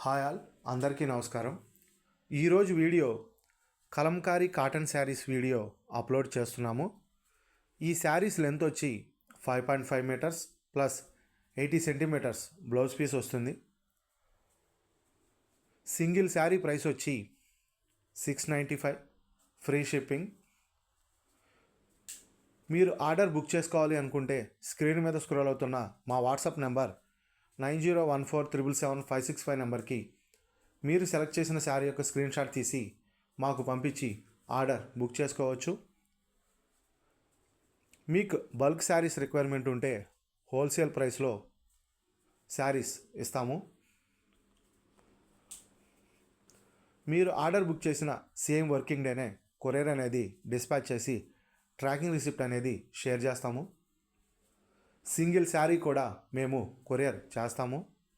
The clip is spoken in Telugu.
హాయ్ ఆల్, అందరికీ నమస్కారం. ఈరోజు video Kalamkari cotton saris video upload చేస్తున్నాము. ఈ శారీస్ లెంత్ వచ్చి 5.5 metres plus 80 centimetres blouse piece వస్తుంది. సింగిల్ శారీ ప్రైస్ వచ్చి 695 ఫ్రీ షిప్పింగ్. మీరు ఆర్డర్ బుక్ చేసుకోవాలి అనుకుంటే స్క్రీన్ మీద స్క్రోల్ అవుతున్న మా వాట్సాప్ నెంబర్ 9014777565 నెంబర్కి మీరు సెలెక్ట్ చేసిన శారీ యొక్క స్క్రీన్ షాట్ తీసి మాకు పంపించి ఆర్డర్ బుక్ చేసుకోవచ్చు. మీకు బల్క్ శారీస్ రిక్వైర్మెంట్ ఉంటే హోల్సేల్ ప్రైస్లో శారీస్ ఇస్తాము. మీరు ఆర్డర్ బుక్ చేసిన సేమ్ వర్కింగ్ డేనే కొరియర్ అనేది డిస్పాచ్ చేసి ట్రాకింగ్ రిసిప్ట్ అనేది షేర్ చేస్తాము. సింగిల్ శారీ కూడా మేము కొరియర్ చేస్తాము.